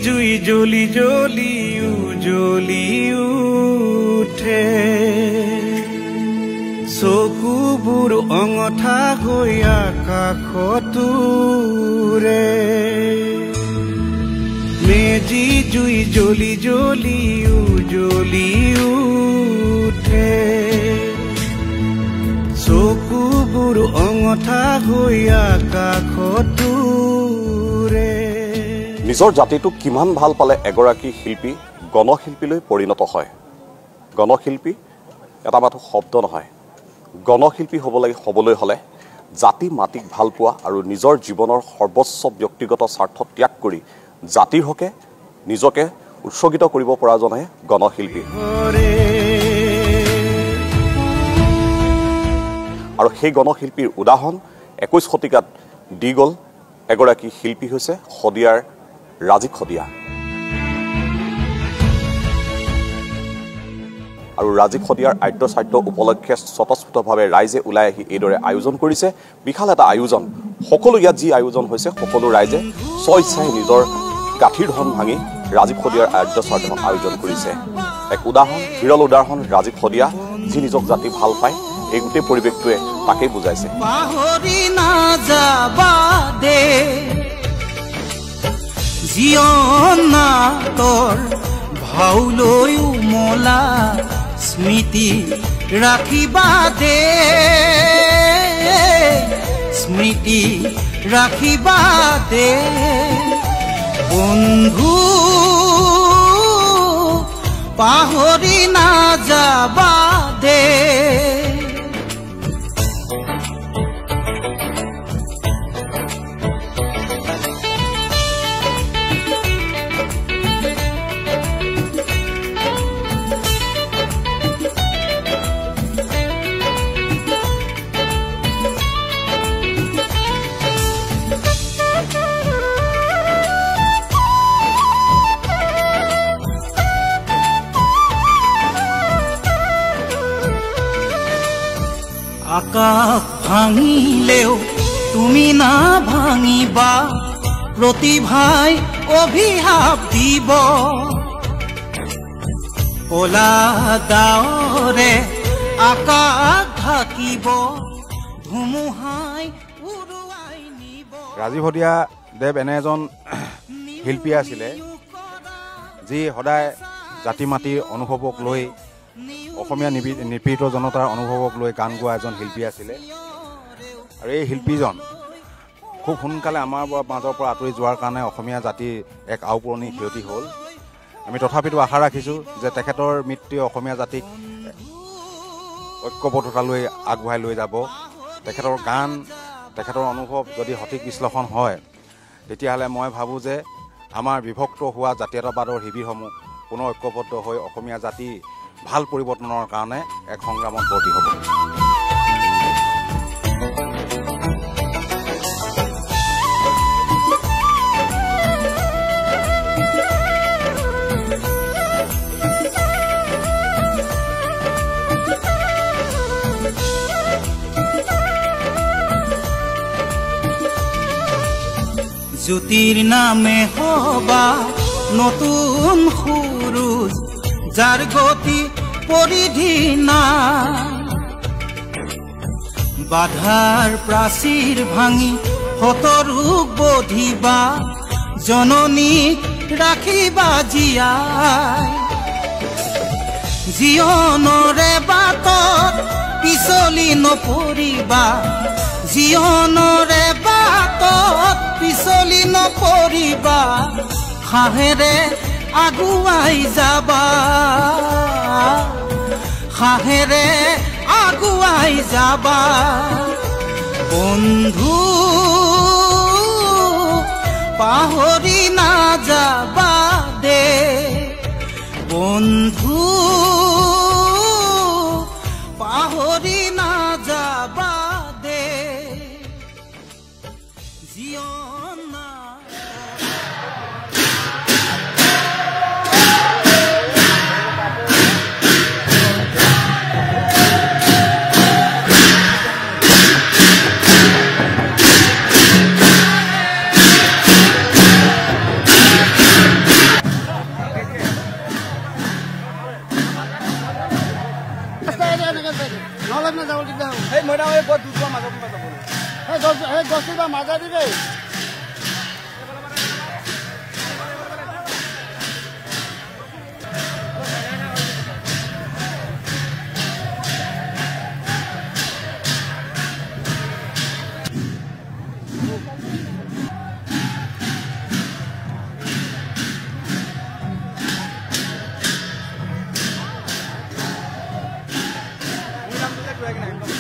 জুই জ্বলি জ্বলি জ্বলি উঠে চকুবোৰ অঙঠা হৈ আকাশতুৰে মেজি জুই জ্বলি জ্বলি জ্বলি উঠে চকুবোৰ অঙঠা হৈ আকাশতুৰে নিজৰ জাতিটোক কিমান ভাল পালে এগৰাকী শিল্পী গণশিল্পীলৈ পৰিণত হয় গণশিল্পী এটা মাত্ৰ শব্দ নহয় গণশিল্পী হ'বলৈ হ'লে জাতি মাটিক ভাল পোৱা আৰু নিজৰ জীৱনৰ সৰ্বোচ্চ ব্যক্তিগত স্বাৰ্থ ত্যাগ কৰি জাতিৰ হকে নিজকে উৎসৰ্গিত কৰিব পৰাজনহে গণশিল্পী আৰু সেই গণশিল্পীৰ উদাহৰণ 21 শতিকাত দি গ'ল এগৰাকী শিল্পী হৈছে শদিয়াৰ ৰাজীৱ শদিয়া আৰু ৰাজীৱ শদিয়াৰ আদ্য সাহিত্য উপলক্ষে স্বতঃস্ফূৰ্তভাৱে ৰাইজে ওলাই আহি এইদৰে আয়োজন কৰিছে বিশাল এটা আয়োজন সকলো ইয়াত যি আয়োজন হৈছে সকলো ৰাইজে স্বইচ্ছাই নিজৰ গাঁঠিৰ ধন ভাঙি ৰাজীৱ শদিয়াৰ আদ্য সাহিত্য আয়োজন কৰিছে এক উদাহৰণ বিৰল উদাহৰণ ৰাজীৱ শদিয়া যি নিজক জাতি ভাল পায় এই গোটেই পৰিৱেশটোৱে তাকেই বুজাইছে পাহৰি নাযাবা দে জীৱনৰ ভাউলৈ উমলা স্মৃতি ৰাখিবা দে স্মৃতি ৰাখিবা দে বন্ধু পাহৰি নাযাবা দে আকাশ ভাঙিলেও তুমি না ভাঙিবা প্ৰতিভাই অভিশাপ দিব কলা ডাৱৰে আকাশ ঢাকিব ধুমুহাই উৰুৱাই নিব ৰাজীৱ শদিয়া দেৱ এনে এজন শিল্পী আছিলে যি সদায় জাতি মাটিৰ অনুভৱক লৈ অসমীয়া নিপীড়িত জনতাৰ অনুভৱক লৈ গান গোৱা এজন শিল্পী আছিলে আৰু এই শিল্পীজন খুব সোনকালে আমাৰ মাজৰ পৰা আঁতৰি যোৱাৰ কাৰণে অসমীয়া জাতিৰ এক আওপুৰণি ক্ষতি হ'ল আমি তথাপিতো আশা ৰাখিছোঁ যে তেখেতৰ মৃত্যুৱে অসমীয়া জাতিক ঐক্যবদ্ধতালৈ আগবঢ়াই লৈ যাব তেখেতৰ গান তেখেতৰ অনুভৱ যদি সঠিক বিশ্লেষণ হয় তেতিয়াহ'লে মই ভাবোঁ যে আমাৰ বিভক্ত হোৱা জাতীয়তাবাদৰ শিবিৰসমূহ পুনৰ ঐক্যবদ্ধ হৈ অসমীয়া জাতি ভাল পৰিৱৰ্তনৰ কাৰণে এক সংগ্ৰামত ব্ৰতী হ'ব জ্যোতিৰ নামে হবা নতুন সুৰুজ যাৰ গতি পৰিধি নাই বাধাৰ প্ৰাচীৰ ভাঙি হতৰোগ বধিবা জননীক ৰাখিবা জীয়াই জীৱনৰে বাটত পিছলি নপৰিবা জীৱনৰে বাটত পিছলি নপৰিবা সাহেৰে আগুৱাই যাবা সাহেৰে আগুৱাই যাবা বন্ধু পাহৰি নাযাবা দে বন্ধু পাহৰি নাযাবা দে জীৱন নহ'লে মানে যাব দিগদাৰ হ'ব সেই মইনা এই বৰ দুটা মাজত যাব সেই গছটো বা মাজা দিবি মোৰ নামটো যে কিবা কিনা একদম